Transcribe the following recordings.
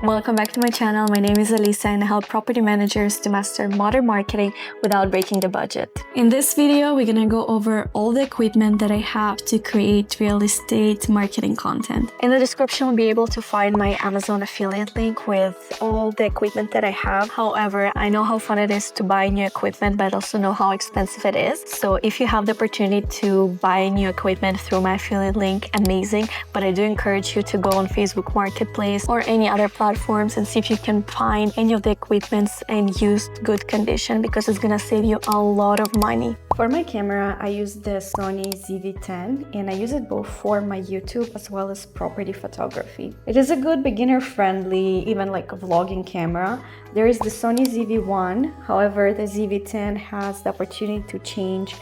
Welcome back to my channel. My name is Elisa and I help property managers to master modern marketing without breaking the budget. In this video, we're gonna go over all the equipment that I have to create real estate marketing content. In the description, you'll be able to find my Amazon affiliate link with all the equipment that I have. However, I know how fun it is to buy new equipment, but I also know how expensive it is. So if you have the opportunity to buy new equipment through my affiliate link, amazing. But I do encourage you to go on Facebook Marketplace or any other platforms and see if you can find any of the equipments in used good condition, because it's gonna save you a lot of money. For my camera, I use the Sony ZV-10 and I use it both for my YouTube as well as property photography. It is a good beginner-friendly, even like a vlogging camera. There is the Sony ZV-1, however, the ZV-10 has the opportunity to change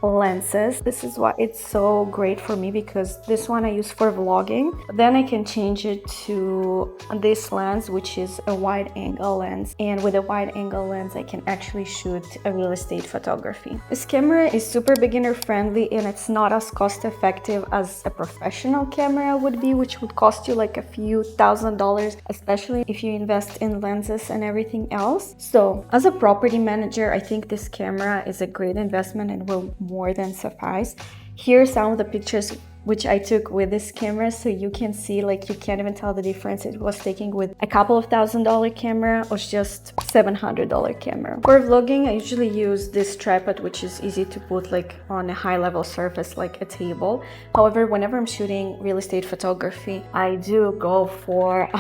lenses. This is why it's so great for me, because this one I use for vlogging, then I can change it to this lens, which is a wide angle lens, and with a wide angle lens I can actually shoot a real estate photography. This camera is super beginner friendly and it's not as cost effective as a professional camera would be, which would cost you like a few $1,000s, especially if you invest in lenses and everything else. So as a property manager, I think this camera is a great investment and will more than suffice. Here are some of the pictures which I took with this camera, so you can see, like, you can't even tell the difference it was taking with a couple of $1,000 camera or just $700 camera. For vlogging, I usually use this tripod, which is easy to put like on a high level surface like a table. However, whenever I'm shooting real estate photography, I do go for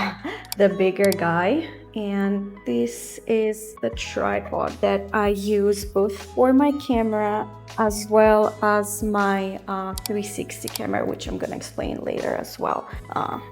the bigger guy. And this is the tripod that I use both for my camera as well as my 360 camera, which I'm gonna explain later as well.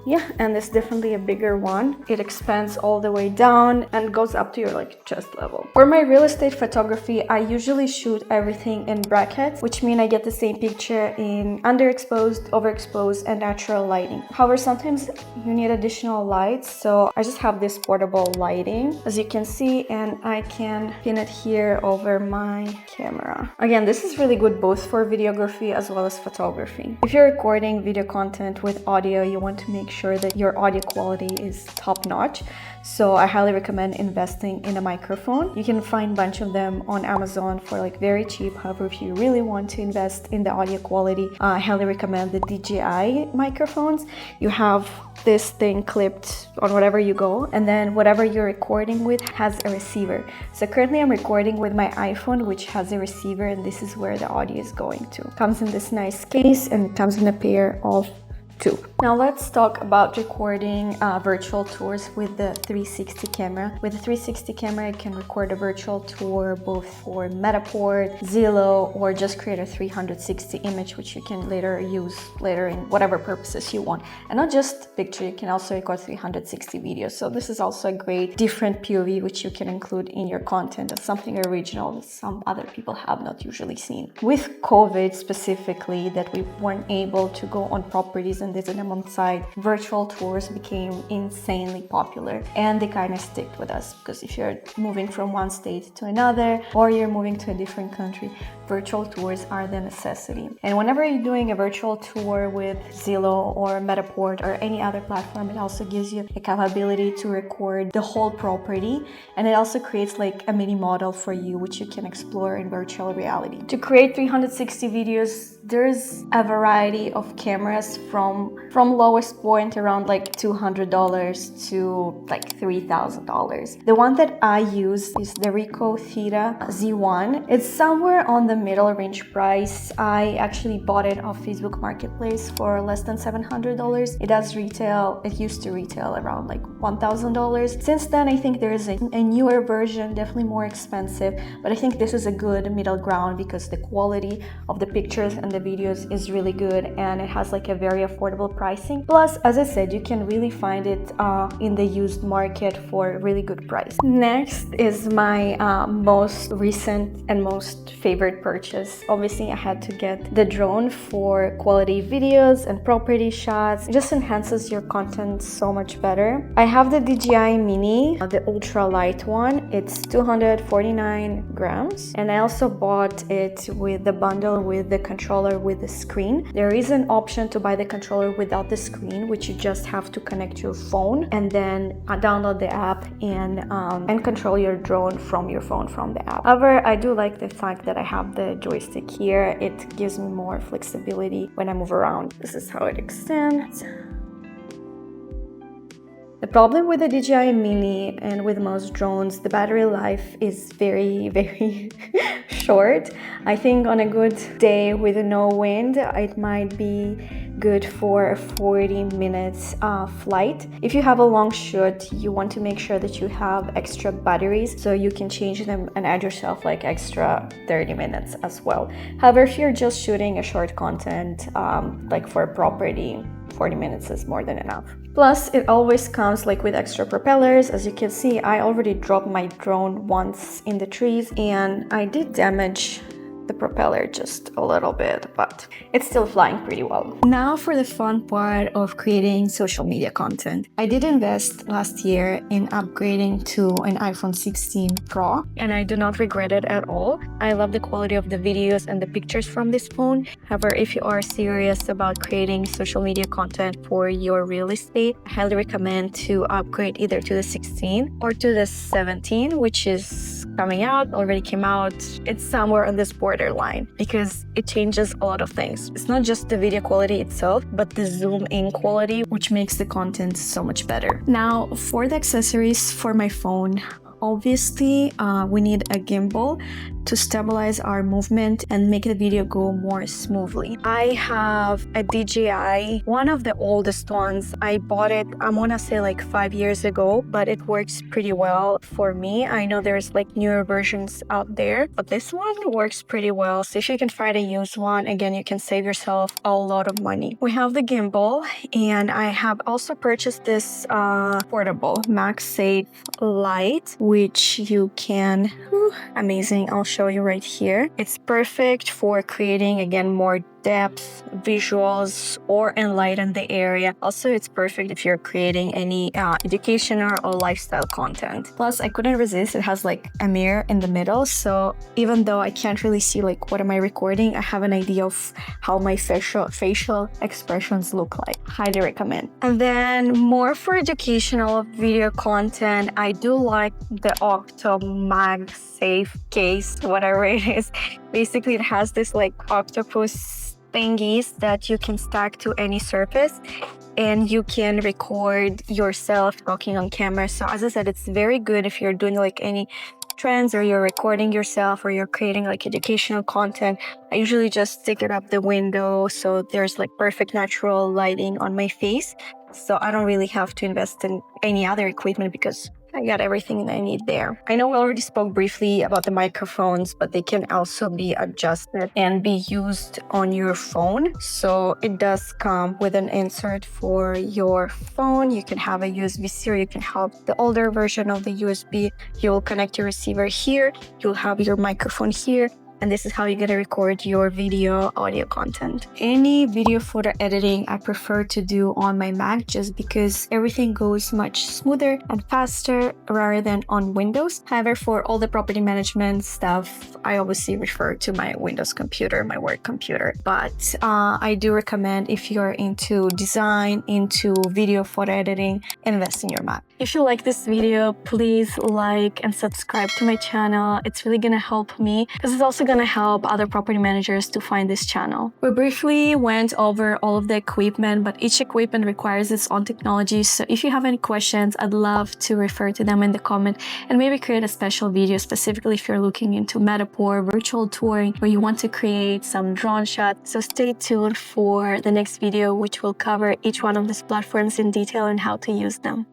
Yeah, and it's definitely a bigger one. It expands all the way down and goes up to your like chest level. For my real estate photography, I usually shoot everything in brackets, which means I get the same picture in underexposed, overexposed, and natural lighting. However, sometimes you need additional lights, so I just have this portable lighting, as you can see, and I can pin it here over my camera. Again, this is really good both for videography as well as photography. If you're recording video content with audio, you want to make sure that your audio quality is top-notch. So I highly recommend investing in a microphone. You can find a bunch of them on Amazon for like very cheap. However, if you really want to invest in the audio quality, I highly recommend the DJI microphones. You have this thing clipped on whatever you go, and then whatever you're recording with has a receiver. So currently I'm recording with my iPhone, which has a receiver, and this is where the audio is going to. Comes in this nice case and comes in a pair of two. Now let's talk about recording virtual tours with the 360 camera. With the 360 camera, you can record a virtual tour both for Matterport, Zillow, or just create a 360 image, which you can later use in whatever purposes you want. And not just picture, you can also record 360 videos. So this is also a great different POV, which you can include in your content as something original that some other people have not usually seen. With COVID specifically, that we weren't able to go on properties and visit them on site, virtual tours became insanely popular, and they kind of stick with us, because if you're moving from one state to another or you're moving to a different country, virtual tours are the necessity. And whenever you're doing a virtual tour with Zillow or Matterport or any other platform, it also gives you the capability to record the whole property, and it also creates like a mini model for you, which you can explore in virtual reality. To create 360 videos, there's a variety of cameras from lowest point around like $200 to like $3,000. The one that I use is the Ricoh Theta Z1. It's somewhere on the middle range price. I actually bought it off Facebook Marketplace for less than $700. It used to retail around like $1,000. Since then, I think there is a newer version, definitely more expensive, but I think this is a good middle ground because the quality of the pictures and the videos is really good, and it has like a very affordable pricing. Plus, as I said, you can really find it in the used market for a really good price. Next is my most recent and most favorite purchase. Obviously, I had to get the drone for quality videos and property shots. It just enhances your content so much better. I have the DJI Mini, the ultra light one. It's 249 grams. And I also bought it with the bundle with the controller with the screen. There is an option to buy the controller without the screen, which you just have to connect your phone and then download the app and control your drone from your phone from the app. However, I do like the fact that I have the joystick here. It gives me more flexibility when I move around. This is how it extends. The problem with the DJI Mini and with most drones, the battery life is very, very short. I think on a good day with no wind, it might be good for a 40 minutes flight. If you have a long shoot, you want to make sure that you have extra batteries so you can change them and add yourself like extra 30 minutes as well. However, if you're just shooting a short content like for property, 40 minutes is more than enough. Plus, it always comes like with extra propellers. As you can see, I already dropped my drone once in the trees and I did damage the propeller just a little bit, but it's still flying pretty well. Now for the fun part of creating social media content. I did invest last year in upgrading to an iPhone 16 Pro and I do not regret it at all. I love the quality of the videos and the pictures from this phone. However, if you are serious about creating social media content for your real estate, I highly recommend to upgrade either to the 16 or to the 17, which is coming out, already came out. It's somewhere on this borderline because it changes a lot of things. It's not just the video quality itself, but the zoom in quality, which makes the content so much better. Now, for the accessories for my phone, obviously, we need a gimbal to stabilize our movement and make the video go more smoothly. I have a DJI, one of the oldest ones. I bought it, I want to say like 5 years ago, but it works pretty well for me. I know there's like newer versions out there, but this one works pretty well. So if you can find a used one, again, you can save yourself a lot of money. We have the gimbal, and I have also purchased this portable MagSafe Lite, which you can, amazing, I'll show you right here. It's perfect for creating, again, more depth, visuals, or enlighten the area. Also, it's perfect if you're creating any educational or lifestyle content. Plus, I couldn't resist. It has like a mirror in the middle. So even though I can't really see like what am I recording, I have an idea of how my facial expressions look like. Highly recommend. And then more for educational video content, I do like the Octo MagSafe case, whatever it is. Basically, it has this like octopus thingies that you can stack to any surface and you can record yourself talking on camera. So as I said, it's very good if you're doing like any trends or you're recording yourself or you're creating like educational content. I usually just stick it up the window so there's like perfect natural lighting on my face. So I don't really have to invest in any other equipment because I got everything I need there. I know we already spoke briefly about the microphones, but they can also be adjusted and be used on your phone. So it does come with an insert for your phone. You can have a USB-C or you can have the older version of the USB. You'll connect your receiver here. You'll have your microphone here. And this is how you're gonna record your video audio content. Any video photo editing I prefer to do on my Mac just because everything goes much smoother and faster rather than on Windows. However, for all the property management stuff, I obviously refer to my Windows computer, my work computer. But I do recommend if you're into design, into video photo editing, invest in your Mac. If you like this video, please like and subscribe to my channel. It's really gonna help me because it's also gonna help other property managers to find this channel. We briefly went over all of the equipment, but each equipment requires its own technology. So if you have any questions, I'd love to refer to them in the comment and maybe create a special video specifically if you're looking into Metapore, virtual touring, or you want to create some drone shots. So stay tuned for the next video, which will cover each one of these platforms in detail and how to use them.